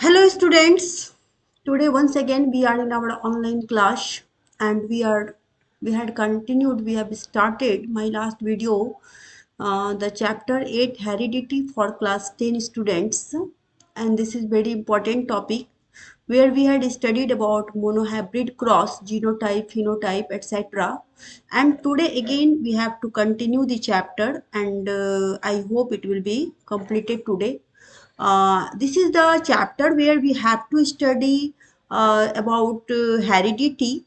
Hello students. Today once again we are in our online class and we had continued, we have started my last video, the chapter 8 heredity for class 10 students, and this is very important topic where we had studied about monohybrid cross, genotype, phenotype, etc. And today again we have to continue the chapter, and I hope it will be completed today. This is the chapter where we have to study about heredity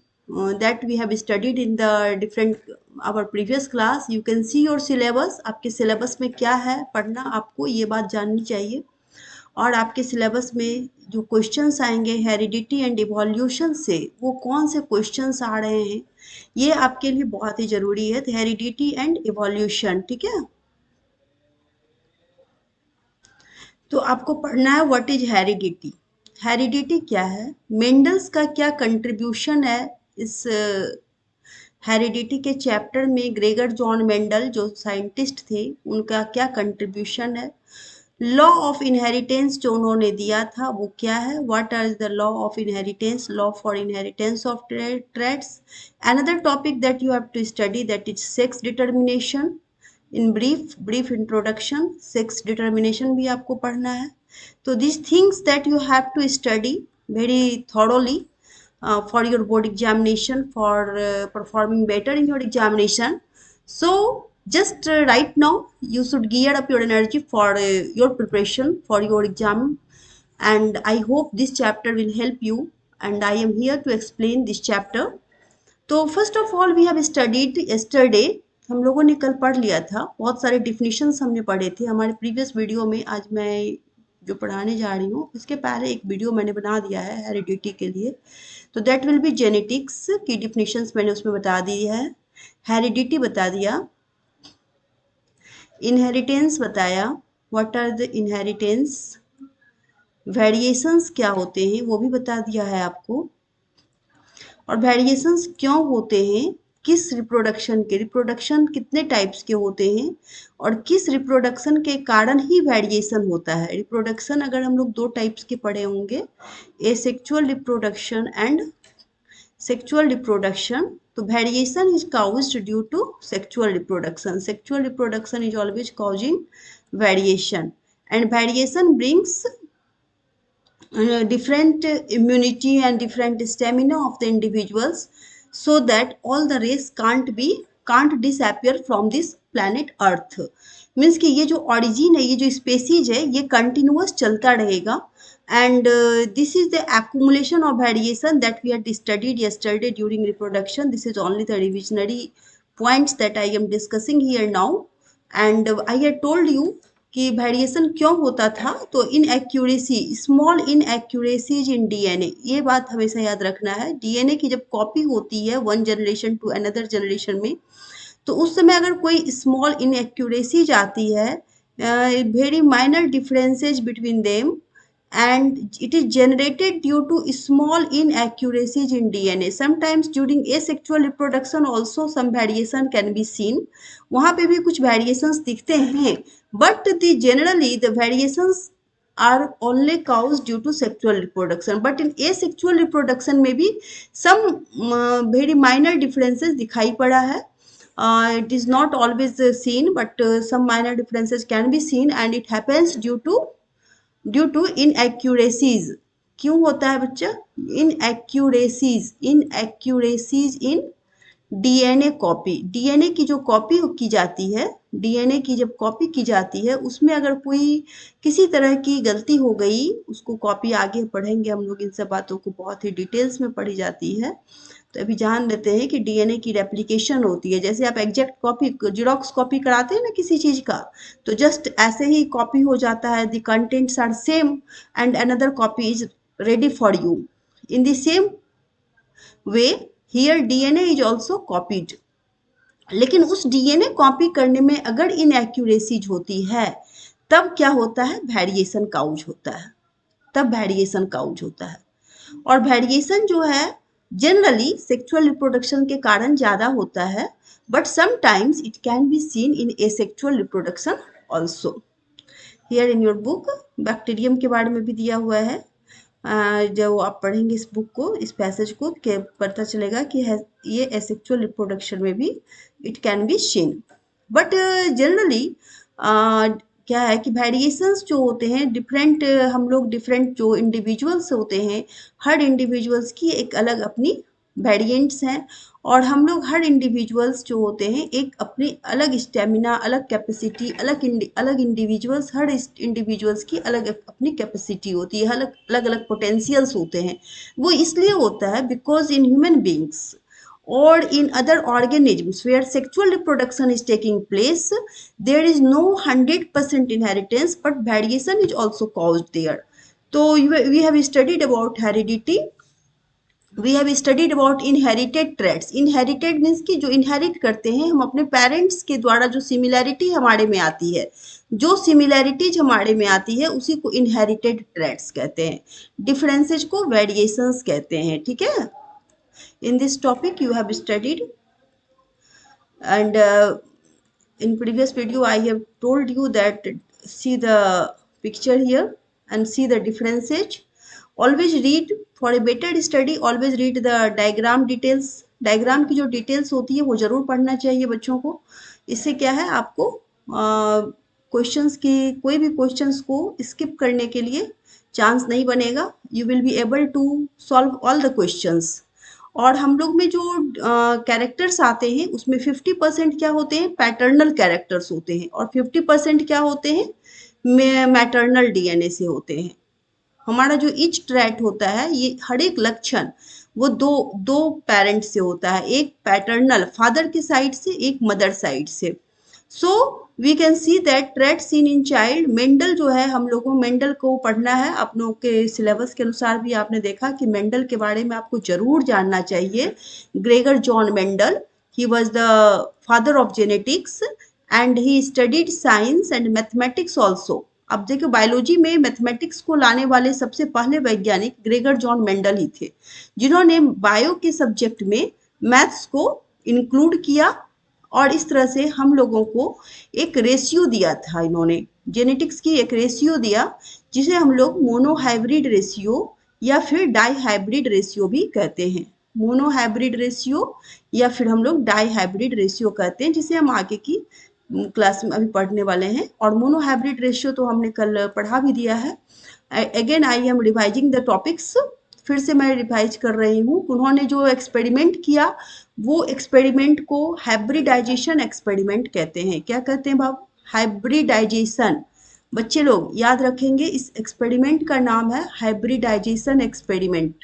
that we have studied in the different our previous class. You can see your syllabus. आपके syllabus में क्या है पढ़ना, आपको ये बात जाननी चाहिए. और आपके सिलेबस में जो क्वेश्चंस आएंगे हेरिडिटी एंड इवोल्यूशन से, वो कौन से क्वेश्चंस आ रहे हैं, ये आपके लिए बहुत ही ज़रूरी है. तो हेरिडिटी एंड इवोल्यूशन, ठीक है. तो आपको पढ़ना है व्हाट इज हेरिडिटी. हेरिडिटी क्या है, मेंडल्स का क्या कंट्रीब्यूशन है इस हेरिडिटी के चैप्टर में. ग्रेगर जॉन मेंडल जो साइंटिस्ट थे, उनका क्या कंट्रीब्यूशन है. लॉ ऑफ इनहेरिटेंस जो उन्होंने दिया था वो क्या है. What are the law of inheritance, law for inheritance of traits. Another topic that you have to study that is sex determination. In brief introduction sex determination भी आपको पढ़ना है. तो this things that you have to study very thoroughly for your board examination, for performing better in your examination. So just right now you should gear up your energy for your preparation for your exam, and I hope this chapter will help you, and I am here to explain this chapter. तो first of all we have studied yesterday. हम लोगों ने कल पढ़ लिया था, बहुत सारे डिफिनीशंस हमने पढ़े थे हमारे प्रीवियस वीडियो में. आज मैं जो पढ़ाने जा रही हूँ उसके पहले एक वीडियो मैंने बना दिया है हेरिडिटी के लिए. तो दैट विल बी जेनेटिक्स की डिफिनीशंस मैंने उसमें बता दी है. हेरिडिटी बता दिया, इनहेरिटेंस बताया, what are the inheritance, variations क्या होते हैं वो भी बता दिया है आपको, और वेरिएशंस क्यों होते हैं, किस रिप्रोडक्शन के, रिप्रोडक्शन कितने टाइप्स के होते हैं, और किस रिप्रोडक्शन के कारण ही वेरिएशन होता है. रिप्रोडक्शन अगर हम लोग दो टाइप्स के पढ़े होंगे, asexual reproduction and sexual reproduction. तो variation is caused due to sexual reproduction. Sexual reproduction is always causing variation, and variation brings different immunity and different stamina of the individuals, so that all the race can't disappear from this planet earth. Means कि ये जो origin है, ये जो species है, ये continuous चलता रहेगा. and this is the accumulation of variation that we had studied yesterday during reproduction. This is only the revisionary points that I am discussing here now. and I had told you कि variation क्यों होता था. तो inaccuracy, small inaccuracies in DNA, ये बात हमेशा याद रखना है. डीएनए की जब कॉपी होती है one generation to another generation में, तो उस समय अगर कोई स्मॉल इनएक्यूरेसीज आती है, very minor differences between them, and it is generated due to small inaccuracies in DNA. Sometimes during asexual reproduction also some variation can be seen. वहाँ पे भी कुछ variations दिखते हैं, but generally the variations are only caused due to sexual reproduction. But in asexual reproduction में भी some very minor differences दिखाई पड़ा है. It is not always seen, but some minor differences can be seen, and it happens due to inaccuracies. क्यों होता है बच्चा, inaccuracies in DNA copy. DNA की जो कॉपी की जाती है, डीएनए की जब कॉपी की जाती है, उसमें अगर कोई किसी तरह की गलती हो गई, उसको कॉपी आगे पढ़ेंगे हम लोग, इन सब बातों को बहुत ही डिटेल्स में पढ़ी जाती है. तो अभी जान लेते हैं कि डीएनए की रेप्लिकेशन होती है. जैसे आप एग्जैक्ट कॉपी, जीरोक्स कॉपी कराते हैं ना किसी चीज का, तो जस्ट ऐसे ही कॉपी हो जाता है. The contents are same and another copy is ready for you. In the same way here DNA is also copied. लेकिन उस डीएनए कॉपी करने में अगर इनएक्यूरेसीज होती है, तब क्या होता है, वेरिएशन काउज होता है. तब वेरिएशन काउज होता है. और वेरिएशन जो है जनरली सेक्सुअल रिप्रोडक्शन के कारण ज़्यादा होता है, but sometimes it can be seen in asexual reproduction also. Here in your book bacterium के बारे में भी दिया हुआ है. जब आप पढ़ेंगे इस बुक को, इस पैसेज को, पता चलेगा कि ये एसेक्सुअल रिप्रोडक्शन में भी it can be seen. But generally क्या है कि वेरिएशंस जो होते हैं डिफरेंट, हम लोग डिफरेंट जो इंडिविजुअल्स होते हैं, हर इंडिविजुअल्स की एक अलग अपनी वेरिएंट्स हैं, और हम लोग हर इंडिविजुअल्स जो होते हैं एक अपनी अलग स्टेमिना, अलग कैपेसिटी, अलग इंडिविजुअल्स, हर इंडिविजुअल्स की अलग अपनी कैपेसिटी होती है, अलग अलग अलग पोटेंशियल्स होते हैं। वो इसलिए होता है because in human beings or in other organisms where sexual reproduction is taking place, there is no 100% inheritance, but variation is also caused there. So we have studied about heredity, we have studied about inherited traits. Inherited means कि जो inherit करते हैं हम अपने parents के द्वारा, जो similarity हमारे में आती है, जो सिमिलैरिटीज हमारे में आती है उसी को इनहेरिटेड ट्रेड्स कहते हैं, डिफरेंसेज को वेरिएशंस कहते हैं। ठीक है, in this topic you have studied, and in previous video I have told you that see the picture here and see the differences. Always read, for a better study always read the diagram details. Diagram की जो details होती है वो जरूर पढ़ना चाहिए बच्चों को। इससे क्या है, आपको क्वेश्चंस की, कोई भी क्वेश्चंस को स्किप करने के लिए चांस नहीं बनेगा। You will be able to solve all the questions. और हम लोग में जो कैरेक्टर्स आते हैं उसमें 50% क्या होते हैं, पैटर्नल कैरेक्टर्स होते हैं, और 50% क्या होते हैं, मैटरनल डीएनए से होते हैं। हमारा जो ईच ट्रैट होता है, ये हर एक लक्षण वो दो दो पेरेंट से होता है, एक पैटर्नल फादर की साइड से, एक मदर साइड से। So we can see that trait seen in child. Mendel जो है, हम लोगों मेंडल को पढ़ना है, अपनों के सिलेबस के अनुसार भी आपने देखा कि मेंडल के बारे में आपको जरूर जानना चाहिए। Gregor John Mendel, he was the father of genetics and he studied science and mathematics also. अब देखो, बायोलॉजी में मैथमेटिक्स को लाने वाले सबसे पहले वैज्ञानिक ग्रेगर जॉन मेंडल ही थे, जिन्होंने बायो के सब्जेक्ट में मैथ्स को इंक्लूड किया, और इस तरह से हम लोगों को एक रेशियो दिया था। इन्होंने जेनेटिक्स की एक रेशियो दिया, जिसे हम लोग मोनोहाइब्रिड रेशियो या फिर डाईहाइब्रिड रेशियो भी कहते हैं। मोनोहाइब्रिड रेशियो या फिर हम लोग डाईहाइब्रिड रेशियो कहते हैं, जिसे हम आगे की क्लास में अभी पढ़ने वाले हैं। और मोनोहाइब्रिड रेशियो तो हमने कल पढ़ा भी दिया है। Again I am revising the topics, फिर से मैं रिवाइज कर रही हूँ। उन्होंने जो एक्सपेरिमेंट किया, वो एक्सपेरिमेंट को हाइब्रिडाइजेशन एक्सपेरिमेंट कहते हैं। क्या कहते हैं बाबू, हाइब्रिडाइजेशन। बच्चे लोग याद रखेंगे, इस एक्सपेरिमेंट का नाम है हाइब्रिडाइजेशन एक्सपेरिमेंट।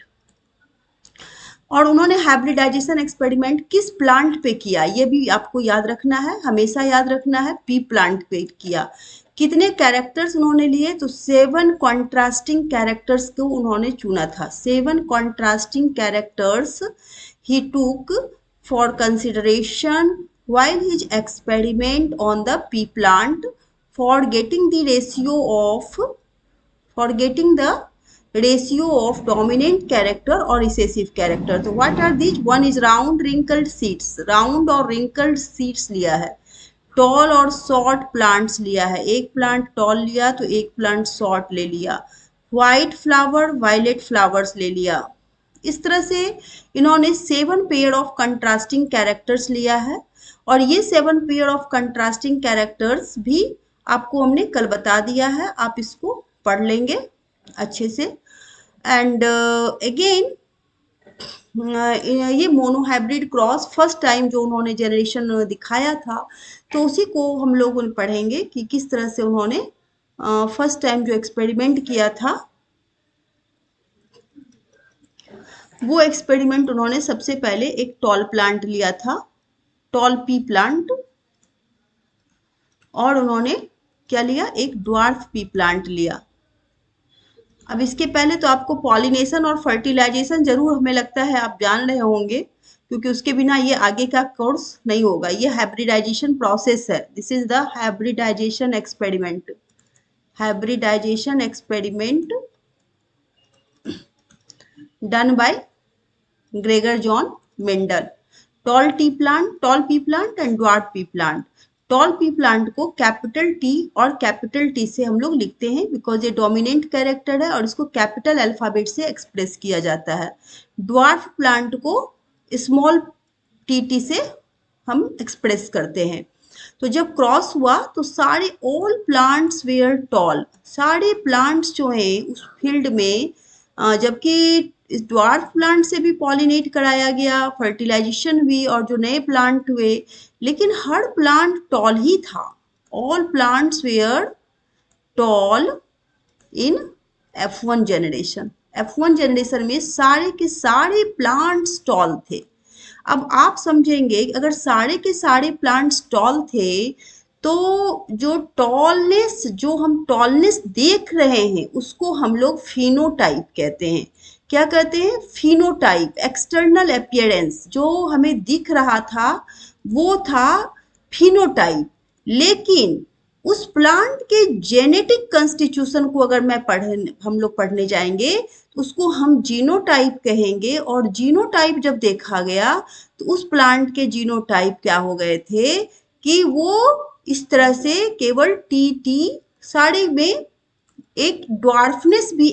और उन्होंने हाइब्रिडाइजेशन एक्सपेरिमेंट किस प्लांट पे किया, ये भी आपको याद रखना है, हमेशा याद रखना है। पी प्लांट पे किया। कितने कैरेक्टर्स उन्होंने लिए, तो 7 कॉन्ट्रास्टिंग कैरेक्टर्स को उन्होंने चुना था। 7 कॉन्ट्रास्टिंग कैरेक्टर्स ही टूक for consideration while his experiment on the pea plant for getting the ratio of dominant character or recessive character. तो what are these? One is round wrinkled seeds, round और wrinkled seeds लिया है। Toll और short plants लिया है, एक plant tall लिया तो एक प्लांट शॉर्ट ले लिया। व्हाइट फ्लावर, वायलेट फ्लावर्स ले लिया। इस तरह से इन्होंने 7 पेयर ऑफ कंट्रास्टिंग कैरेक्टर्स लिया है, और ये 7 पेयर ऑफ कंट्रास्टिंग कैरेक्टर्स भी आपको हमने कल बता दिया है, आप इसको पढ़ लेंगे अच्छे से। एंड अगेन ये मोनोहाइब्रिड क्रॉस फर्स्ट टाइम जो उन्होंने जनरेशन दिखाया था, तो उसी को हम लोग पढ़ेंगे कि किस तरह से उन्होंने फर्स्ट टाइम जो एक्सपेरिमेंट किया था, वो एक्सपेरिमेंट उन्होंने सबसे पहले एक टॉल प्लांट लिया था, टॉल पी प्लांट, और उन्होंने क्या लिया, एक ड्वार्फ पी प्लांट लिया। अब इसके पहले तो आपको पॉलिनेशन और फर्टिलाइजेशन जरूर, हमें लगता है आप जान रहे होंगे, क्योंकि उसके बिना ये आगे का कोर्स नहीं होगा। ये हाइब्रिडाइजेशन प्रोसेस है। This is the hybridization experiment. Hybridization experiment done by Gregor John Mendel. Tall pea plant and dwarf pea plant. Tall pea plant को कैपिटल टी और कैपिटल टी से हम लोग लिखते हैं बिकॉज ये डोमिनेंट कैरेक्टर है और इसको कैपिटल अल्फाबेट से एक्सप्रेस किया जाता है। ड्वार्फ प्लांट को स्मॉल टी टी से हम एक्सप्रेस करते हैं। तो जब क्रॉस हुआ तो सारे ऑल प्लांट्स वेयर टॉल, सारे प्लांट्स जो हैं उस फील्ड में जबकि इस ड्वार्फ प्लांट से भी पॉलिनेट कराया गया, फर्टिलाइजेशन हुई और जो नए प्लांट हुए, लेकिन हर प्लांट टॉल ही था। All plants were tall in F1 generation. F1 generation में सारे के सारे प्लांट्स टॉल थे। अब आप समझेंगे अगर सारे के सारे प्लांट्स टॉल थे तो जो टॉलनेस, जो हम टॉलनेस देख रहे हैं उसको हम लोग फिनोटाइप कहते हैं। क्या कहते हैं? फिनोटाइप, एक्सटर्नल अपीयरेंस जो हमें दिख रहा था वो था फिनोटाइप। लेकिन उस प्लांट के जेनेटिक कंस्टिट्यूशन को अगर हम लोग पढ़ने जाएंगे तो उसको हम जीनोटाइप कहेंगे। और जीनोटाइप जब देखा गया तो उस प्लांट के जीनोटाइप क्या हो गए थे कि वो इस तरह से केवल टी टी, सारे में एक ड्वार्फनेस भी,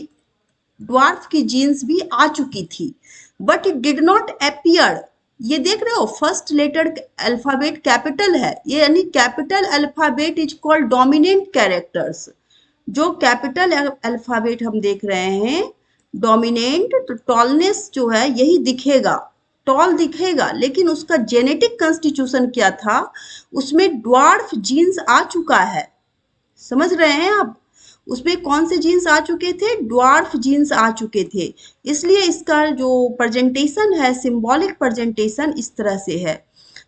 ड्वार्फ की जीन्स भी आ चुकी थी, but it did not appear. ये देख रहे हो फर्स्ट लेटर अल्फाबेट कैपिटल है, ये यानी capital alphabet is called dominant characters. जो कैपिटल अल्फाबेट हम देख रहे हैं डोमिनेंट, तो टॉलनेस जो है यही दिखेगा, टॉल दिखेगा, लेकिन उसका जेनेटिक कंस्टिट्यूशन क्या था, उसमें ड्वार्फ जीन्स आ चुका है। समझ रहे हैं आप? उसमें कौन से जीन्स आ चुके थे? ड्वार्फ जीन्स आ चुके थे। इसलिए इसका जो प्रेजेंटेशन है, सिंबॉलिक प्रेजेंटेशन इस तरह से है।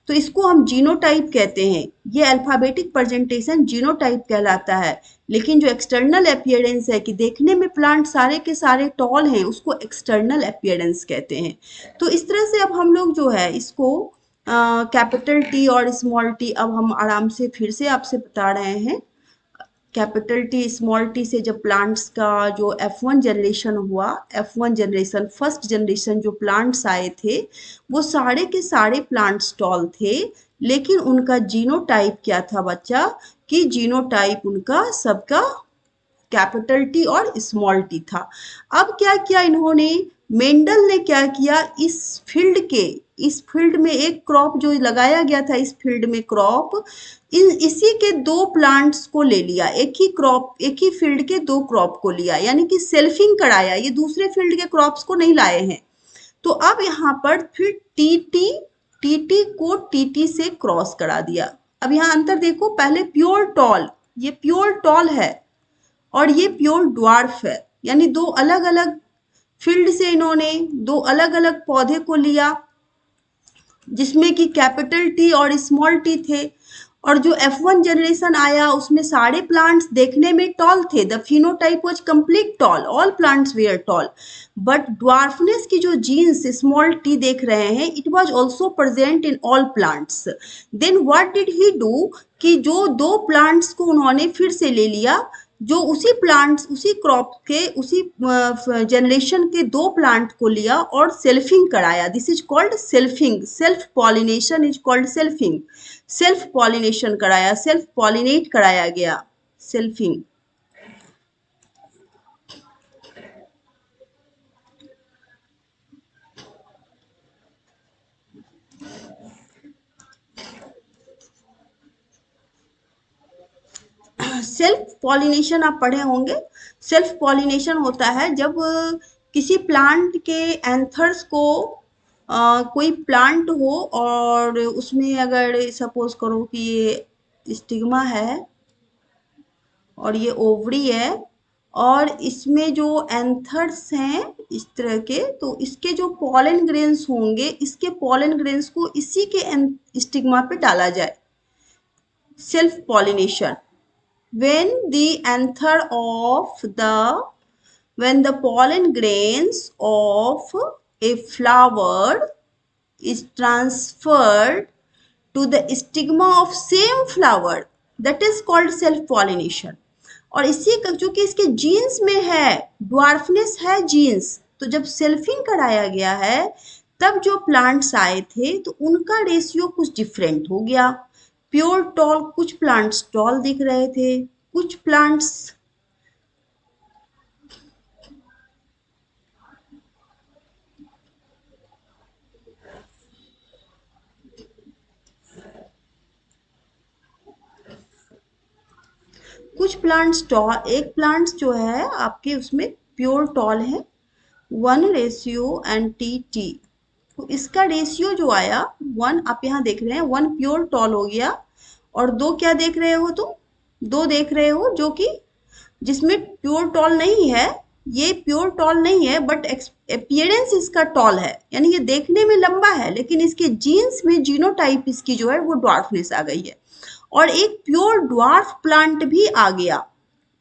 तो इसको हम जीनोटाइप कहते हैं। ये अल्फाबेटिक प्रेजेंटेशन जीनोटाइप कहलाता है। लेकिन जो एक्सटर्नल अपीयरेंस है कि देखने में प्लांट सारे के सारे टॉल हैं, उसको एक्सटर्नल अपीयरेंस कहते हैं। तो इस तरह से अब हम लोग जो है इसको कैपिटल टी और स्मॉल टी अब हम आराम से फिर से आपसे बता रहे हैं। कैपिटल टी स्मॉल टी से जब प्लांट्स का जो F1 जनरेशन हुआ, F1 जनरेशन फर्स्ट जनरेशन जो प्लांट्स आए थे वो सारे के सारे प्लांट्स टॉल थे, लेकिन उनका जीनोटाइप क्या था बच्चा, कि जीनोटाइप उनका सबका कैपिटल टी और स्मॉल टी था। अब क्या किया इन्होंने, मेंडल ने क्या किया, इस फील्ड में एक क्रॉप जो लगाया गया था, इस फील्ड में क्रॉप इसी के दो प्लांट्स को ले लिया, एक ही क्रॉप, एक ही फील्ड के दो क्रॉप को लिया, यानी कि सेल्फिंग कराया। ये दूसरे फील्ड के क्रॉप्स को नहीं लाए हैं। तो अब यहाँ पर फिर टीटी को टीटी से क्रॉस करा दिया। अब यहाँ अंतर देखो, पहले प्योर टॉल, ये प्योर टॉल है और ये प्योर ड्वार्फ है, यानी दो अलग अलग फील्ड से इन्होंने दो अलग अलग पौधे को लिया जिसमें कि कैपिटल टी और स्मॉल टी थे। और जो F1 जनरेशन आया उसमें सारे प्लांट्स देखने में टॉल थे, the phenotype was complete tall, all plants were tall, but dwarfness की जो जीन्स स्मॉल टी देख रहे हैं it was also present in all plants. Then what did he do कि जो दो प्लांट्स को उन्होंने फिर से ले लिया, जो उसी प्लांट्स, उसी क्रॉप के, उसी जनरेशन के दो प्लांट को लिया और सेल्फिंग कराया। This is called selfing, self pollination is called selfing. Self pollination कराया, सेल्फ पॉलिनेट कराया गया, सेल्फिंग। सेल्फ पॉलिनेशन आप पढ़े होंगे। सेल्फ पॉलिनेशन होता है जब किसी प्लांट के एंथर्स को कोई प्लांट हो और उसमें अगर सपोज करो कि ये स्टिग्मा है और ये ओवरी है और इसमें जो एंथर्स हैं इस तरह के, तो इसके जो पॉलन ग्रेन्स होंगे, इसके पॉलन ग्रेन्स को इसी के स्टिग्मा पे डाला जाए। Self pollination, when the pollen grains of a flower is transferred to the stigma of same flower, that is called self pollination। और इसी का चूंकि इसके जीन्स में है, ड्वार्फनेस है जीन्स, तो जब सेल्फिंग कराया गया है तब जो प्लांट्स आए थे तो उनका रेशियो कुछ डिफरेंट हो गया। प्योर टॉल, कुछ प्लांट्स टॉल दिख रहे थे, कुछ प्लांट्स एक प्लांट्स जो है आपके उसमें प्योर टॉल है 1:T। तो इसका रेशियो जो आया 1, आप यहाँ देख रहे हैं 1 प्योर टॉल हो गया, और 2 क्या देख रहे हो तुम, 2 देख रहे हो जो कि जिसमें प्योर टॉल नहीं है, ये प्योर टॉल नहीं है बट अपीयरेंस इसका टॉल है, यानी ये देखने में लंबा है लेकिन इसके जीन्स में जीनोटाइप इसकी जो है वो ड्वार्फनेस आ गई है। और एक प्योर ड्वार्फ प्लांट भी आ गया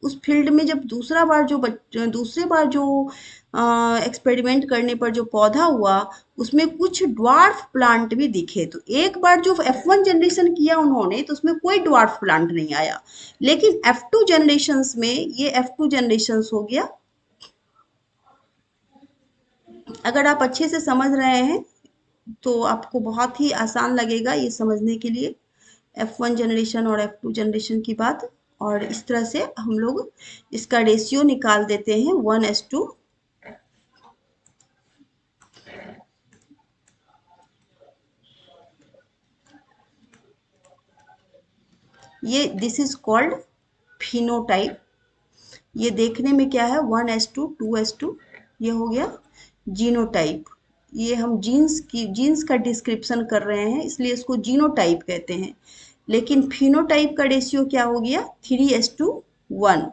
उस फील्ड में। जब दूसरे बार जो एक्सपेरिमेंट करने पर जो पौधा हुआ उसमें कुछ ड्वार्फ प्लांट भी दिखे। तो एक बार जो F1 जनरेशन किया उन्होंने तो उसमें कोई ड्वार्फ प्लांट नहीं आया, लेकिन F2 जनरेशन्स में ये F2 जनरेशन्स हो गया। अगर आप अच्छे से समझ रहे हैं तो आपको बहुत ही आसान लगेगा ये समझने के लिए F1 जनरेशन और F2 जनरेशन की बात। और इस तरह से हम लोग इसका रेशियो निकाल देते हैं 1:2। ये दिस इज कॉल्ड फिनोटाइप। ये देखने में क्या है 1:2, 2:2, ये हो गया जीनोटाइप। ये हम जीन्स का डिस्क्रिप्शन कर रहे हैं इसलिए इसको जीनोटाइप कहते हैं। लेकिन फिनोटाइप का रेशियो क्या हो गया 3:1।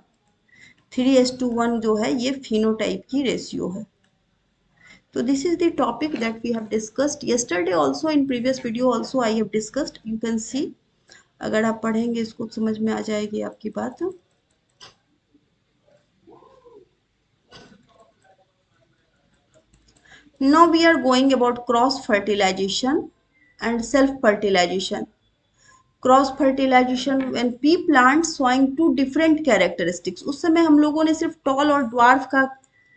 3:1 जो है ये फिनोटाइप की रेशियो है। So this is the topic that we have discussed yesterday also, in previous video also I have discussed, you can see। अगर आप पढ़ेंगे इसको समझ में आ जाएगी आपकी बात। Now we are going about cross fertilization and self fertilization। Cross fertilization when pea plant showing two different characteristics. उस समय हम लोगों ने सिर्फ टॉल और ड्वार्फ का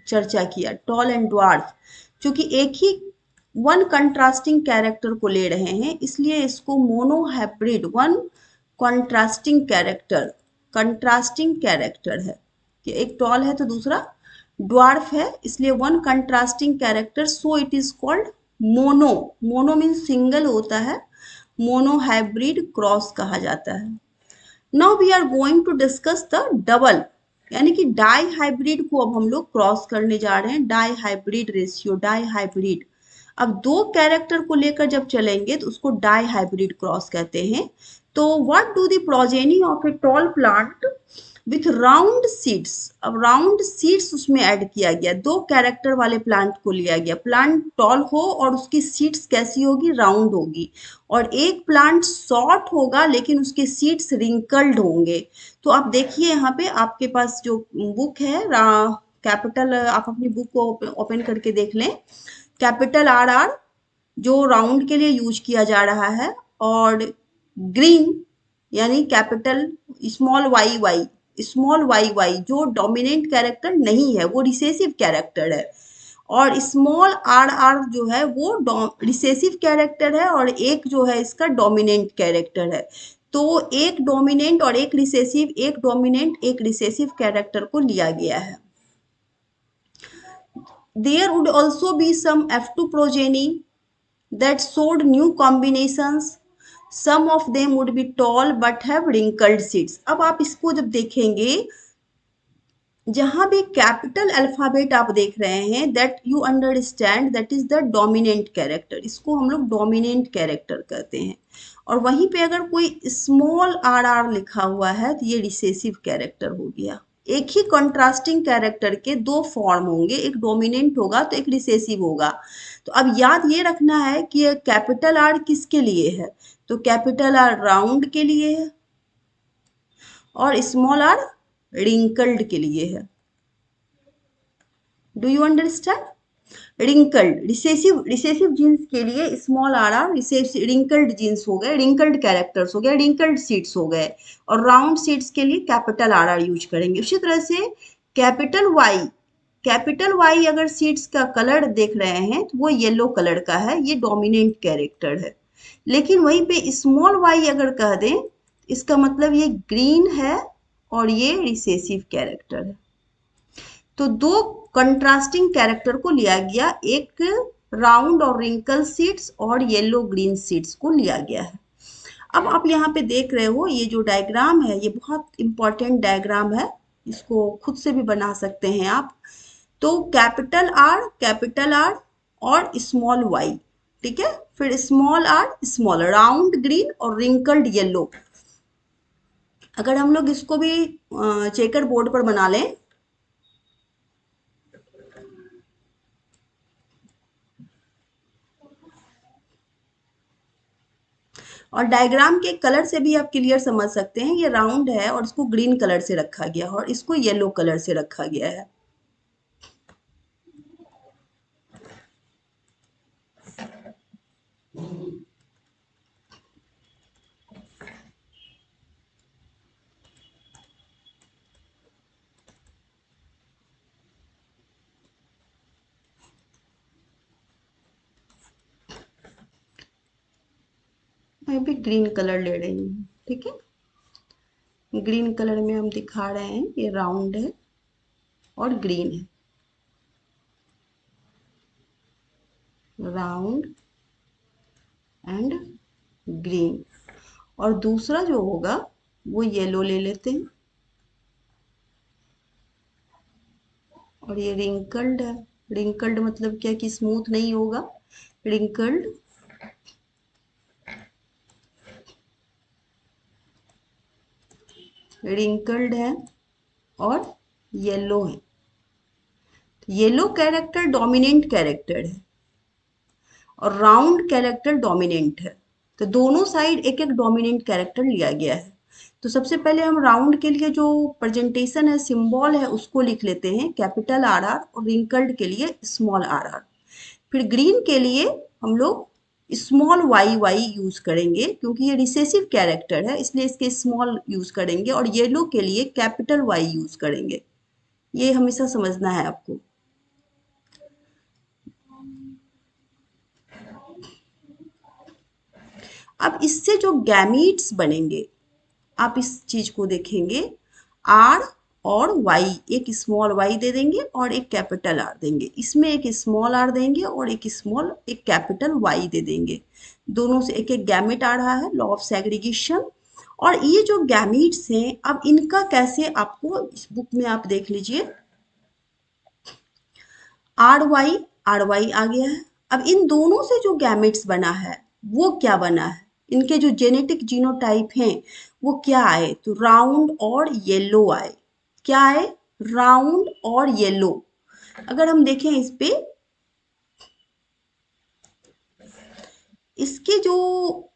चर्चा किया, टॉल एंड ड्वार्फ, क्योंकि एक ही वन कंट्रास्टिंग कैरेक्टर को ले रहे हैं इसलिए इसको मोनोहाइब्रिड, वन कंट्रास्टिंग कैरेक्टर है कि एक टॉल है तो दूसरा ड्वार्फ है, इसलिए one contrasting character, so it is called mono. Mono means single होता है, मोनोहाइब्रिड क्रॉस कहा जाता है। Now we are going to discuss the double, यानी कि डाई हाइब्रिड को अब हम लोग क्रॉस करने जा रहे हैं। Di hybrid ratio, di hybrid, अब दो कैरेक्टर को लेकर जब चलेंगे तो उसको डाई हाइब्रिड क्रॉस कहते हैं। तो what do the progeny of a tall plant with round seeds, अब राउंड सीड्स उसमें ऐड किया गया, दो कैरेक्टर वाले प्लांट को लिया गया। प्लांट टॉल हो और उसकी सीड्स कैसी होगी, राउंड होगी, और एक प्लांट शॉर्ट होगा लेकिन उसके सीड्स रिंकल्ड होंगे। तो आप देखिए यहाँ पे आपके पास जो बुक है कैपिटल, आप अपनी बुक को ओपन करके देख लें। कैपिटल RR जो राउंड के लिए यूज किया जा रहा है, और ग्रीन यानी कैपिटल स्मॉल वाई जो डोमिनेंट कैरेक्टर नहीं है, वो रिसेसिव कैरेक्टर है, और स्मॉल RR जो है वो रिसेसिव कैरेक्टर है, और एक जो है इसका डोमिनेंट कैरेक्टर है। तो एक डोमिनेंट और एक रिसेसिव, एक डोमिनेंट एक रिसेसिव कैरेक्टर को लिया गया है। There would also be some F2 progeny that showed new combinations. Some of them would be tall but have wrinkled seeds। अब आप इसको जब देखेंगे, जहां भी कैपिटल अल्फाबेट आप देख रहे हैं, that you understand that is the dominant character, इसको हम लोग डोमिनेंट कैरेक्टर कहते हैं। और वहीं पे अगर कोई स्मॉल RR लिखा हुआ है तो ये रिसेसिव कैरेक्टर हो गया। एक ही कंट्रास्टिंग कैरेक्टर के दो फॉर्म होंगे, एक डोमिनेंट होगा तो एक रिसेसिव होगा। तो अब याद ये रखना है कि कैपिटल R किसके लिए है, तो कैपिटल R राउंड के लिए है और स्मॉल r रिंकल्ड के लिए है। Do you understand? Wrinkled recessive genes के लिए स्मॉल RR रिंकल्ड जीन्स हो गए, रिंकल्ड कैरेक्टर्स हो गए, रिंकल्ड सीड्स हो गए, और राउंड सीड्स के लिए कैपिटल RR यूज करेंगे। उसी तरह से कैपिटल Y अगर सीड्स का कलर देख रहे हैं तो वो येलो कलर का है, ये डोमिनेंट कैरेक्टर है। लेकिन वहीं पे स्मॉल वाई अगर कह दें, इसका मतलब ये ग्रीन है और ये रिसेसिव कैरेक्टर है। तो दो कंट्रास्टिंग कैरेक्टर को लिया गया, एक राउंड और रिंकल सीड्स और येलो ग्रीन सीड्स को लिया गया है। अब आप यहाँ पे देख रहे हो ये जो डायग्राम है ये बहुत इंपॉर्टेंट डायग्राम है, इसको खुद से भी बना सकते हैं आप। तो कैपिटल आर और स्मॉल वाई, ठीक है, फिर small R small round green और रिंकल्ड येलो। अगर हम लोग इसको भी चेकर बोर्ड पर बना लें, और डायग्राम के कलर से भी आप क्लियर समझ सकते हैं, ये राउंड है और इसको ग्रीन कलर से रखा गया और इसको येलो कलर से रखा गया है। मैं भी ग्रीन कलर ले रही हूँ, ठीक है। ग्रीन कलर में हम दिखा रहे हैं ये राउंड है और ग्रीन है, राउंड एंड ग्रीन। और दूसरा जो होगा वो येलो ले लेते हैं, और ये रिंकल्ड है। रिंकल्ड मतलब क्या कि स्मूथ नहीं होगा, रिंकल्ड रिंकल्ड है और येलो है। येलो कैरेक्टर डोमिनेंट कैरेक्टर है और राउंड कैरेक्टर डोमिनेंट है। तो दोनों साइड एक एक डोमिनेंट कैरेक्टर लिया गया है। तो सबसे पहले हम राउंड के लिए जो प्रेजेंटेशन है, सिंबल है, उसको लिख लेते हैं, कैपिटल आर आर, और रिंकल्ड के लिए स्मॉल आर आर। फिर ग्रीन के लिए हम लोग स्मॉल वाई वाई यूज करेंगे क्योंकि ये रिसेसिव कैरेक्टर है, इसलिए इसके स्मॉल यूज करेंगे। और येलो के लिए कैपिटल वाई यूज करेंगे। ये हमेशा समझना है आपको। अब इससे जो गैमीट्स बनेंगे, आप इस चीज को देखेंगे, आर और वाई, एक स्मॉल वाई दे देंगे और एक कैपिटल आर देंगे, इसमें एक स्मॉल आर देंगे और एक कैपिटल वाई दे देंगे। दोनों से एक एक गैमेट आ रहा है, लॉ ऑफ सेग्रीगेशन। और ये जो गैमीट्स हैं, अब इनका कैसे, आपको इस बुक में आप देख लीजिए, आर वाई आ गया है। अब इन दोनों से जो गैमेट्स बना है वो क्या बना है, इनके जो जेनेटिक जीनोटाइप हैं वो क्या आए, तो राउंड और येलो आए। क्या आए, राउंड और येलो। अगर हम देखें इस पे, इसके जो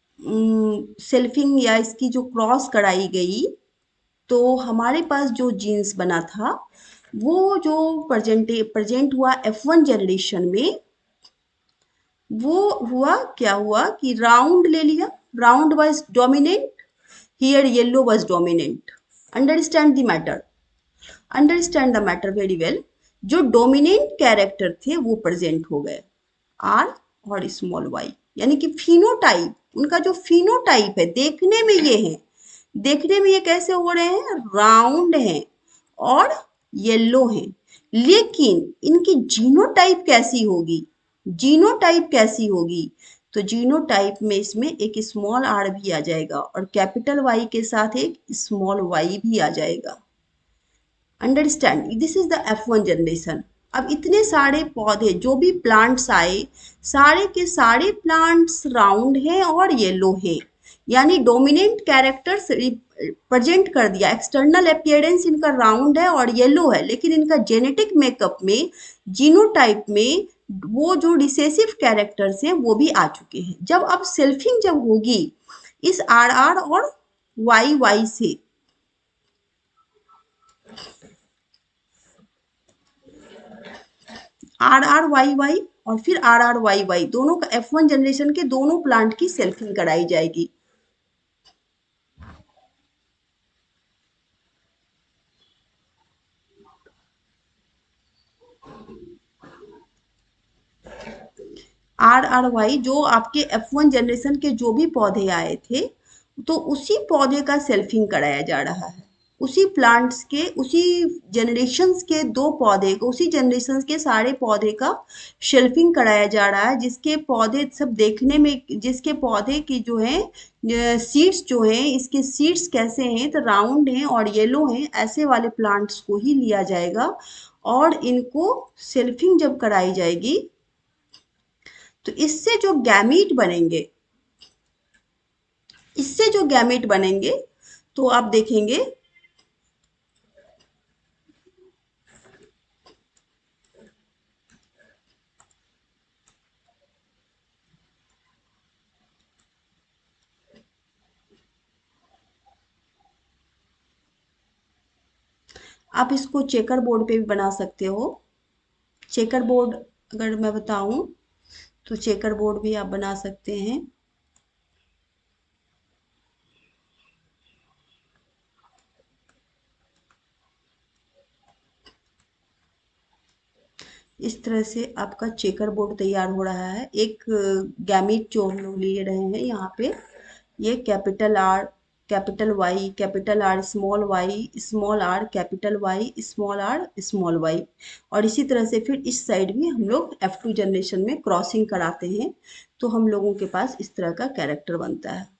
सेल्फिंग या इसकी जो क्रॉस कराई गई, तो हमारे पास जो जीन्स बना था वो जो प्रेजेंट हुआ F1 जनरेशन में, वो हुआ क्या हुआ कि राउंड ले लिया, round was dominant, here yellow was dominant. Understand the matter, understand the matter very well. जो डोमिनेंट कैरेक्टर थे वो प्रेजेंट हो गए, आर और स्मॉल वाई। यानी कि फिनोटाइप, उनका जो फिनोटाइप है देखने में ये है, देखने में ये कैसे हो रहे हैं, राउंड हैं और येलो हैं। लेकिन इनकी जीनोटाइप कैसी होगी, जीनोटाइप कैसी होगी, तो जीनोटाइप में इसमें एक स्मॉल आर भी आ जाएगा और कैपिटल वाई के साथ एक स्मॉल वाई भी आ जाएगा। Understand, this is the F1 generation. अब इतने सारे पौधे जो भी प्लांट्स आए, सारे के सारे प्लांट्स राउंड हैं और येलो हैं, यानी डोमिनेंट कैरेक्टर्स प्रेजेंट कर दिया। एक्सटर्नल अपीयरेंस इनका राउंड है और येलो है, लेकिन इनका जेनेटिक मेकअप में, जीनोटाइप में, वो जो रिसेसिव कैरेक्टर्स हैं वो भी आ चुके हैं। जब अब सेल्फिंग जब होगी इस आर आर और वाई वाई से, आर आर वाई वाई और फिर आर आर वाई वाई, दोनों का F1 जनरेशन के दोनों प्लांट की सेल्फिंग कराई जाएगी। RRY जो आपके F1 जनरेशन के जो भी पौधे आए थे, तो उसी पौधे का सेल्फिंग कराया जा रहा है। उसी प्लांट्स के, उसी जनरेशंस के 2 पौधे को, उसी जनरेशंस के सारे पौधे का शेल्फिंग कराया जा रहा है, जिसके पौधे सब देखने में, जिसके पौधे की जो है सीड्स जो हैं, इसके सीड्स कैसे हैं, तो राउंड हैं और येलो हैं, ऐसे वाले प्लांट्स को ही लिया जाएगा और इनको सेल्फिंग जब कराई जाएगी, तो इससे जो गैमेट बनेंगे, तो आप देखेंगे, आप इसको चेकर बोर्ड पे भी बना सकते हो। चेकर बोर्ड अगर मैं बताऊं, तो चेकर बोर्ड भी आप बना सकते हैं। इस तरह से आपका चेकर बोर्ड तैयार हो रहा है। एक गैमीट जो हम लोग लिए रहे हैं यहाँ पे, ये capital R, capital Y, capital R, small Y, small R, capital Y, small R, small Y. और इसी तरह से फिर इस साइड भी हम लोग F2 जनरेशन में क्रॉसिंग कराते हैं, तो हम लोगों के पास इस तरह का कैरेक्टर बनता है।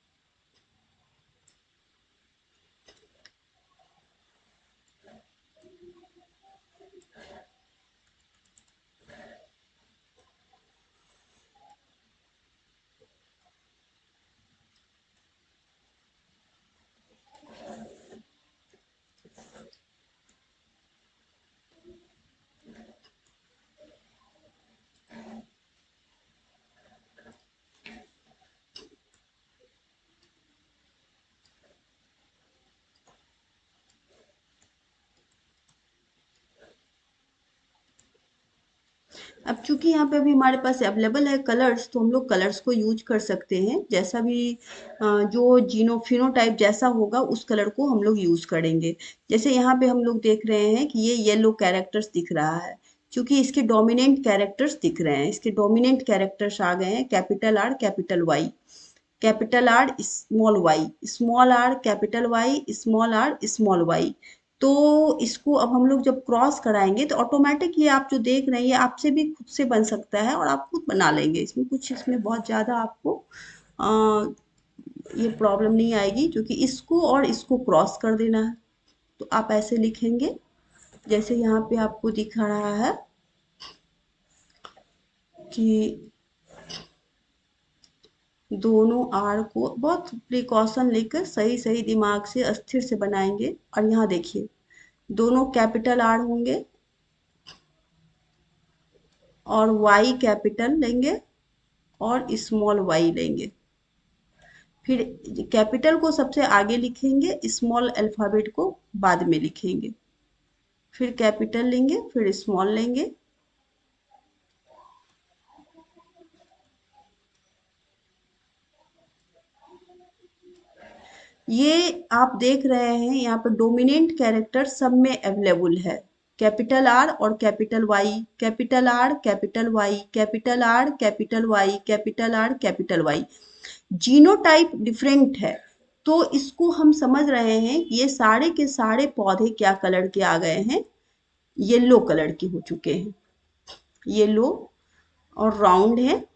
अब चूंकि यहाँ पे अभी हमारे पास अवेलेबल है कलर्स, तो हम लोग कलर्स को यूज कर सकते हैं। जैसा भी जो जीनो फिनोटाइप जैसा होगा, उस कलर को हम लोग यूज करेंगे। जैसे यहाँ पे हम लोग देख रहे हैं कि ये येलो कैरेक्टर्स दिख रहा है, क्योंकि इसके डोमिनेंट कैरेक्टर्स दिख रहे हैं। इसके डोमिनेंट कैरेक्टर्स आ गए हैं capital R, capital Y, capital R, small Y, small R, capital Y, small R, small Y. तो इसको अब हम लोग जब क्रॉस कराएंगे, तो ऑटोमेटिक ये आप जो देख रहे हैं, ये आपसे भी खुद से बन सकता है और आप खुद बना लेंगे। इसमें कुछ, इसमें बहुत ज़्यादा आपको आ, ये प्रॉब्लम नहीं आएगी, क्योंकि इसको और इसको क्रॉस कर देना है। तो आप ऐसे लिखेंगे, जैसे यहाँ पे आपको दिख रहा है कि दोनों आर को बहुत प्रिकॉशन लेकर सही सही दिमाग से अस्थिर से बनाएंगे। और यहाँ देखिए, दोनों कैपिटल आर होंगे और वाई कैपिटल लेंगे और स्मॉल वाई लेंगे। फिर कैपिटल को सबसे आगे लिखेंगे, स्मॉल अल्फाबेट को बाद में लिखेंगे। फिर कैपिटल लेंगे, फिर स्मॉल लेंगे। ये आप देख रहे हैं यहाँ पर डोमिनेंट कैरेक्टर सब में अवेलेबल है। कैपिटल आर और capital Y, capital R, capital Y, capital R, capital Y, capital R, capital Y. Genotype different है, तो इसको हम समझ रहे हैं कि ये सारे के सारे पौधे क्या कलर के आ गए हैं, येलो कलर के हो चुके हैं। येलो और राउंड है।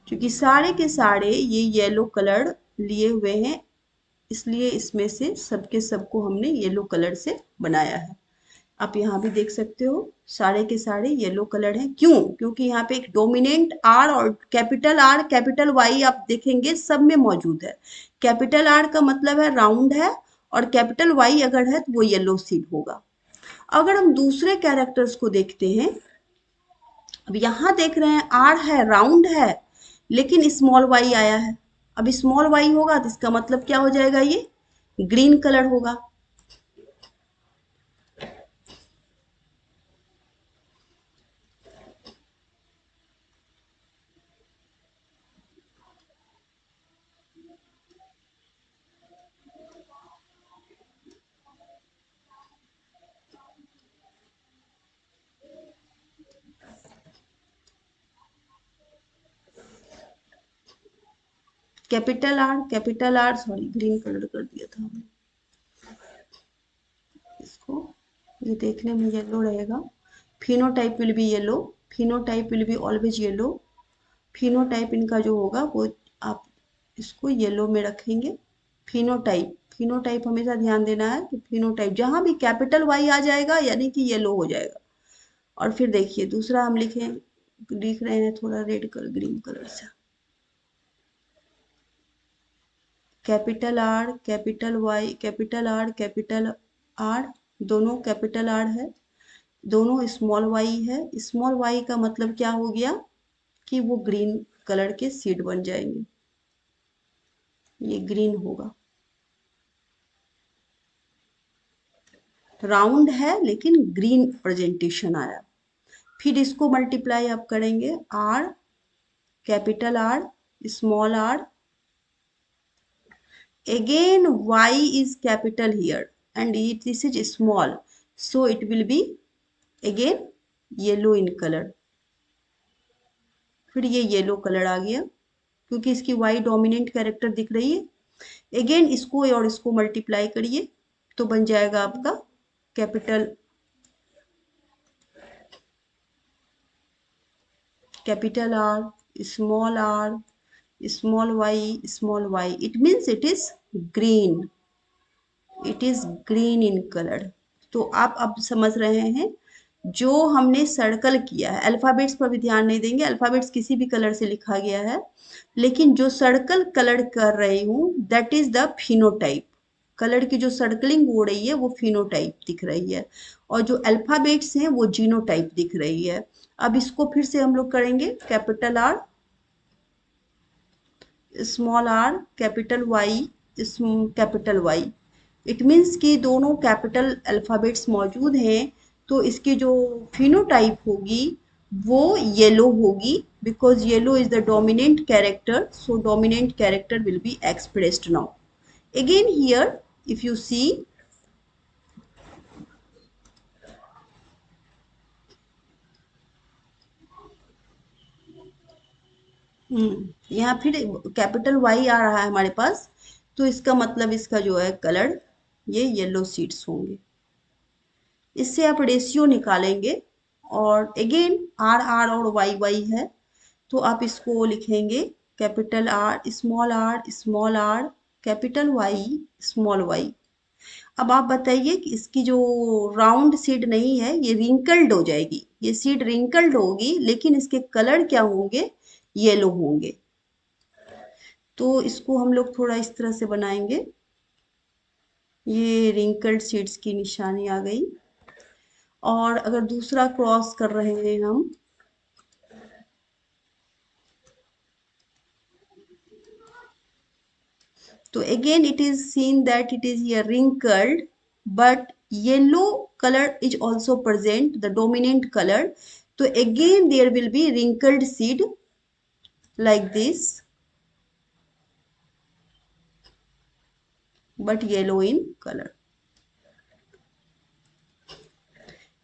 क्योंकि सारे के सारे ये येलो कलर लिए हुए हैं, इसलिए इसमें से सबके सबको हमने येलो कलर से बनाया है। आप यहाँ भी देख सकते हो, सारे के सारे येलो कलर हैं। क्यों? क्योंकि यहाँ पे एक डोमिनेंट आर और कैपिटल वाई आप देखेंगे सब में मौजूद है। कैपिटल आर का मतलब है राउंड है, और कैपिटल वाई अगर है तो वो येलो सीड होगा। अगर हम दूसरे कैरेक्टर्स को देखते हैं, अब यहाँ देख रहे हैं आर है, राउंड है, लेकिन स्मॉल वाई आया है। अब स्मॉल वाई होगा तो इसका मतलब क्या हो जाएगा, ये ग्रीन कलर होगा। Capital R sorry green colour कर दिया था हमने इसको, ये देखने में येलो रहेगा। Phenotype will be yellow, phenotype will be always yellow. Phenotype इनका जो होगा वो आप इसको येलो में रखेंगे। फिनोटाइप, फिनोटाइप हमेशा ध्यान देना है कि फिनोटाइप जहां भी कैपिटल वाई आ जाएगा यानी कि येलो हो जाएगा। और फिर देखिए दूसरा हम लिख रहे हैं थोड़ा रेड कलर ग्रीन कलर से। Capital R capital Y capital R, दोनों कैपिटल आर है, दोनों स्मॉल वाई है। स्मॉल वाई का मतलब क्या हो गया कि वो ग्रीन कलर के सीड बन जाएंगे, ये ग्रीन होगा। राउंड है लेकिन ग्रीन प्रेजेंटेशन आया। फिर इसको मल्टीप्लाई आप करेंगे, R capital R small R, again y is capital here and this is small, so it will be again yellow in color। फिर ये येलो कलर आ गया क्योंकि इसकी y डोमिनेंट कैरेक्टर दिख रही है। अगेन इसको और इसको मल्टीप्लाई करिए तो बन जाएगा आपका capital R small y, it means it is green, it is green in colour. तो आप अब समझ रहे हैं जो हमने सर्कल किया है, अल्फाबेट्स पर भी ध्यान नहीं देंगे, अल्फाबेट्स किसी भी कलर से लिखा गया है, लेकिन जो सर्कल कलर कर रही हूँ that is the phenotype. Colour की जो सर्कलिंग हो रही है वो फिनोटाइप दिख रही है और जो अल्फाबेट्स हैं वो जीनोटाइप दिख रही है। अब इसको फिर से हम लोग करेंगे, capital R small R capital Y capital Y, it means कि दोनों कैपिटल अल्फाबेट्स मौजूद हैं तो इसकी जो फिनोटाइप होगी वो येलो होगी because yellow is the dominant character, so dominant character will be expressed now. Again here if you see यहाँ फिर कैपिटल वाई आ रहा है हमारे पास, तो इसका मतलब इसका जो है कलर ये येलो सीड्स होंगे। इससे आप रेशियो निकालेंगे और अगेन आर आर और वाई वाई है तो आप इसको लिखेंगे capital R capital Y small Y. अब आप बताइए कि इसकी जो राउंड सीड नहीं है ये रिंकल्ड हो जाएगी, ये सीड रिंकल्ड होगी लेकिन इसके कलर क्या होंगे, येलो होंगे। तो इसको हम लोग थोड़ा इस तरह से बनाएंगे, ये रिंकल्ड सीड्स की निशानी आ गई। और अगर दूसरा क्रॉस कर रहे हैं हम तो again it is seen that it is here wrinkled but yellow color is also present, the dominant color, so again there will be wrinkled seed like this but yellow in color।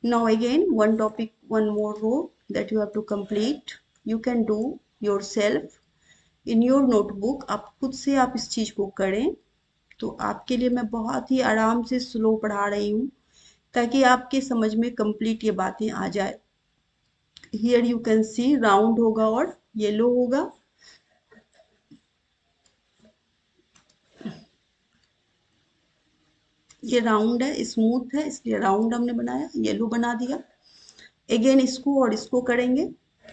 Now again one topic, one more row that you have to complete, you can do yourself in your notebook, आप खुद से आप इस चीज को करें। तो आपके लिए मैं बहुत ही आराम से स्लो पढ़ा रही हूँ ताकि आपके समझ में कंप्लीट ये बातें आ जाए। Here you can C round होगा और येलो होगा, ये राउंड है स्मूथ है इसलिए राउंड हमने बनाया, येलो बना दिया। अगेन इसको और इसको करेंगे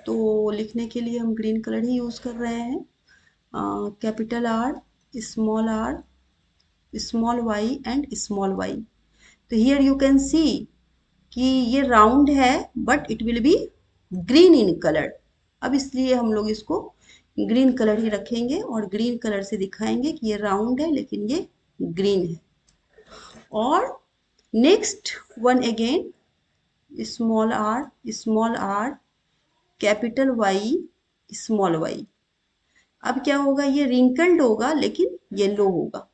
तो लिखने के लिए हम ग्रीन कलर ही यूज कर रहे हैं, capital R small Y and small Y. तो हियर यू कैन सी कि ये राउंड है but it will be green in colour. अब इसलिए हम लोग इसको ग्रीन कलर ही रखेंगे और ग्रीन कलर से दिखाएंगे कि ये राउंड है लेकिन ये ग्रीन है। और next one again small R capital Y small Y. अब क्या होगा, ये रिंकल्ड होगा लेकिन येलो होगा।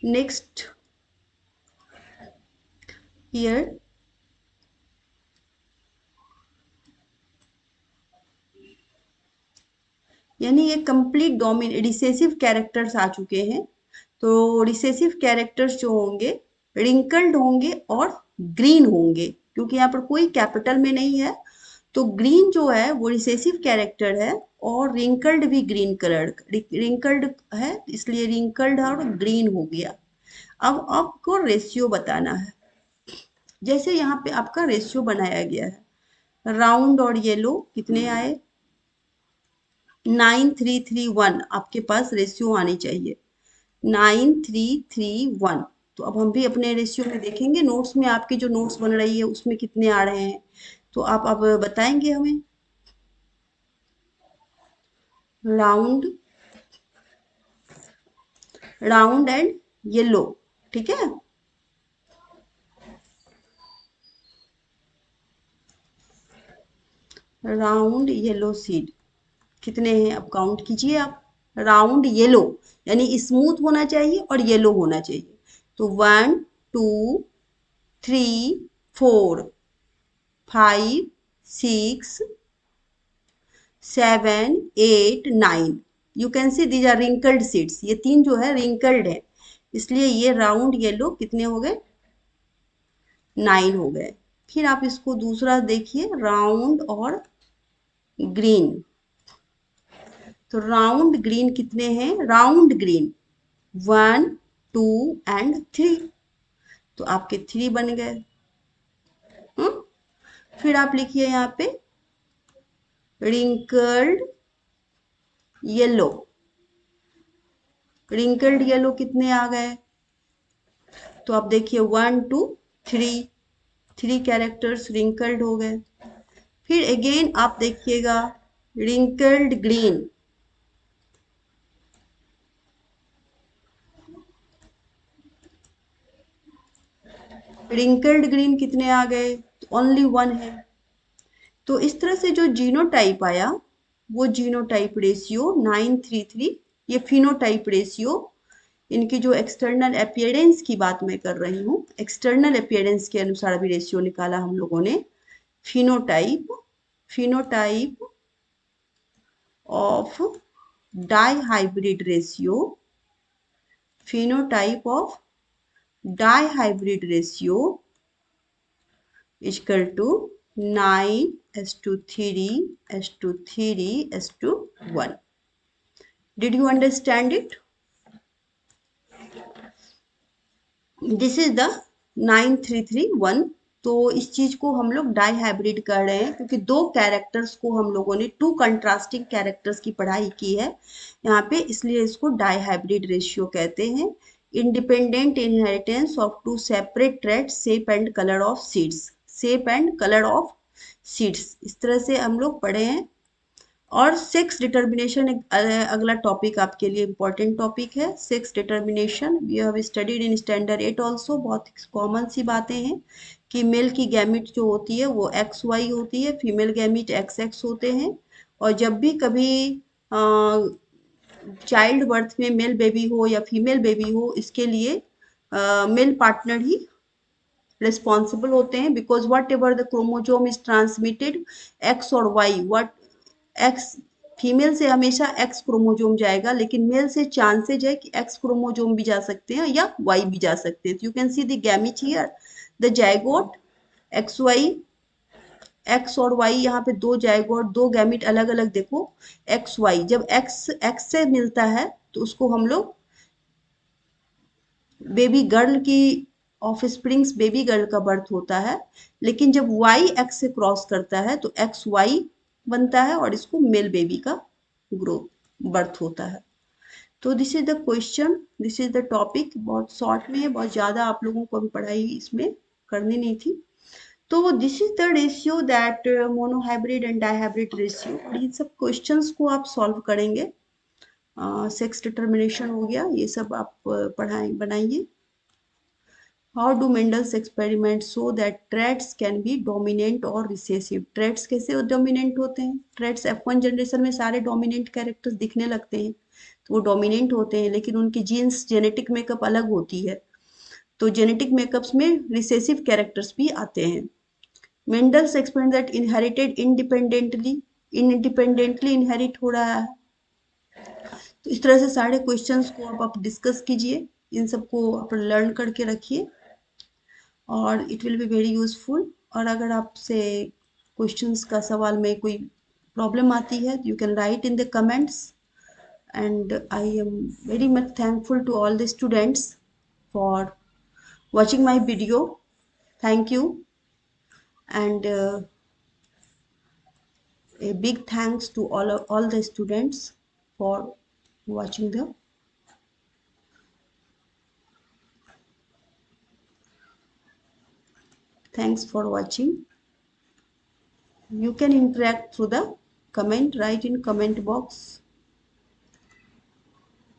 नेक्स्ट हियर यानी ये कंप्लीट रिसेसिव कैरेक्टर्स आ चुके हैं। तो रिसेसिव कैरेक्टर्स जो होंगे रिंकल्ड होंगे और ग्रीन होंगे, क्योंकि यहाँ पर कोई कैपिटल में नहीं है। तो ग्रीन जो है वो रिसेसिव कैरेक्टर है, और रिंकल्ड भी ग्रीन कलर रिंकल्ड है, इसलिए रिंकल्ड और ग्रीन हो गया। अब आपको रेशियो बताना है। जैसे यहाँ पे आपका रेशियो बनाया गया है, राउंड और येलो कितने आए, 9331 आपके पास रेशियो आनी चाहिए, 9331। तो अब हम भी अपने रेशियो में देखेंगे, नोट्स में आपके जो नोट्स बन रही है उसमें कितने आ रहे हैं, तो आप अब बताएंगे हमें। राउंड, राउंड एंड येलो, ठीक है। राउंड येलो सीड कितने हैं, अब काउंट कीजिए आप। राउंड येलो यानी स्मूथ होना चाहिए और येलो होना चाहिए। तो 1 2 3 4 5 6 7 8 9। You can see these are wrinkled seeds, ये तीन जो है रिंकल्ड है, इसलिए ये राउंड येलो कितने हो गए, 9 हो गए। फिर आप इसको दूसरा देखिए, राउंड और ग्रीन। तो राउंड ग्रीन कितने हैं, राउंड ग्रीन 1 2 एंड 3। तो आपके 3 बन गए। हम्म। फिर आप लिखिए यहाँ पे रिंकल्ड येलो, रिंकल्ड येलो कितने आ गए, तो आप देखिए 1 2 3, 3 कैरेक्टर्स रिंकल्ड हो गए। फिर अगेन आप देखिएगा रिंकल्ड ग्रीन, रिंकल्ड ग्रीन कितने आ गए, ओनली 1 है। तो इस तरह से जो जीनोटाइप आया वो जीनोटाइप रेशियो 933, ये फिनोटाइप रेशियो, इनकी जो एक्सटर्नल अपीयरेंस की बात मैं कर रही हूँ, एक्सटर्नल अपीयरेंस के अनुसार अभी रेशियो निकाला हम लोगों ने। Phenotype, phenotype of dihybrid ratio, phenotype of dihybrid ratio equal to 9:3:3:1। Did you understand it? This is the 9331। तो इस चीज को हम लोग डाई हाइब्रिड कर रहे हैं, क्योंकि दो कैरेक्टर्स को हम लोगों ने, टू कंट्रास्टिंग कैरेक्टर्स की पढ़ाई की है यहाँ पे, इसलिए इसको डाई हाइब्रिड रेशियो कहते हैं। Independent inheritance of two separate traits, shape and colour of seeds, shape and colour of seeds, इस तरह से हम लोग पढ़े हैं। और सेक्स डिटर्मिनेशन एक अगला टॉपिक आपके लिए इम्पोर्टेंट टॉपिक है। Sex determination we have studied in standard 8 also. बहुत कॉमन सी बातें हैं कि मेल की गैमिट जो होती है वो एक्स वाई होती है, फीमेल गैमिट एक्स एक्स होते हैं। और जब भी कभी चाइल्ड बर्थ में मेल बेबी हो या फीमेल बेबी हो, इसके लिए मेल पार्टनर ही रिस्पॉन्सिबल होते हैं, because what ever the chromosome is transmitted x और वाई, वट एक्स, फीमेल से हमेशा एक्स क्रोमोजोम जाएगा, लेकिन मेल से चांसेज है कि एक्स क्रोमोजोम भी जा सकते हैं या वाई भी जा सकते हैं। You can see the gamete here, the zygote X Y, X और वाई, यहाँ पे दो जाइगोट, दो गैमेट अलग अलग देखो, एक्स वाई। जब एक्स एक्स से मिलता है तो उसको हम लोग बेबी गर्ल की ऑफ स्प्रिंग्स, बेबी गर्ल का बर्थ होता है। लेकिन जब वाई एक्स से क्रॉस करता है तो एक्स वाई बनता है और इसको मेल बेबी का ग्रोथ बर्थ होता है। तो this is the question, this is the topic. बहुत शॉर्ट में है, बहुत ज़्यादा आप लोगों को अभी पढ़ाई इसमें करनी नहीं थी। तो this is the ratio that monohybrid and dihybrid ratio, और इन सब क्वेश्चंस को आप सॉल्व करेंगे। सेक्स डिटर्मिनेशन हो गया, ये सब आप पढ़ाएं बनाइए। How do Mendel's experiment so that traits can be dominant और रिसेसिव। ट्रेड्स कैसे डोमिनेंट होते हैं, ट्रेड्स F1 जनरेशन में सारे डोमिनेंट कैरेक्टर्स दिखने लगते हैं, तो वो डोमिनेंट होते हैं, लेकिन उनकी जीन्स जेनेटिक मेकअप अलग होती है, तो जेनेटिक मेकअप्स में रिसेसिव कैरेक्टर्स भी आते हैं। Mendel's experiment that inherited independently, independently inherit हो रहा है, तो इस तरह से सारे क्वेश्चंस को अब आप डिस्कस कीजिए, इन सबको आप लर्न करके रखिए और it will be very useful. और अगर आपसे क्वेश्चंस का सवाल में कोई प्रॉब्लम आती है, you can write in the comments. And I am very much thankful to all the students for watching my video. Thank you, and a big thanks to all the students for watching the. Thanks for watching. You can interact through the comment. Write in comment box.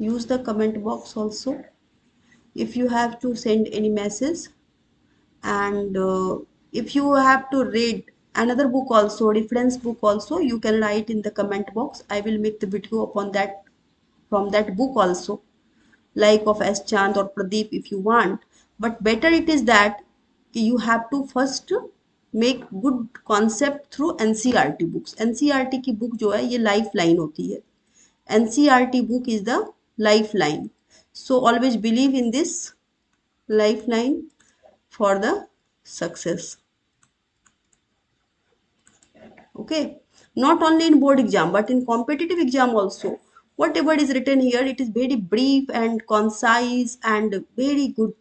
Use the comment box also. If you have to send any message, and if you have to read another book also, reference book also, you can write in the comment box. I will make the video upon that, from that book also, like of S Chand or Pradeep if you want. But better it is that you have to first make good concept through NCRT books. NCRT की book जो है ये lifeline होती है. NCRT book is the lifeline. So always believe in this lifeline for the success. Okay, not only in board exam but in competitive exam also, whatever is written here, it is very brief and concise and very good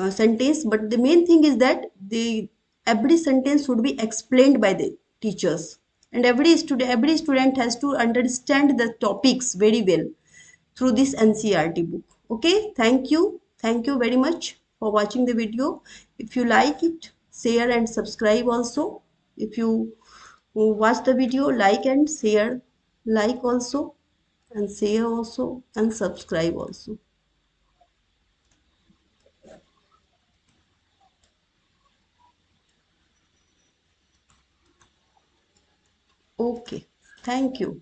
sentence. But the main thing is that the every sentence should be explained by the teachers, and every student has to understand the topics very well through this NCRT book. Okay, thank you very much for watching the video. If you like it, share and subscribe also. If you watch the video, like and share, like also and share also and subscribe also. Okay, thank you.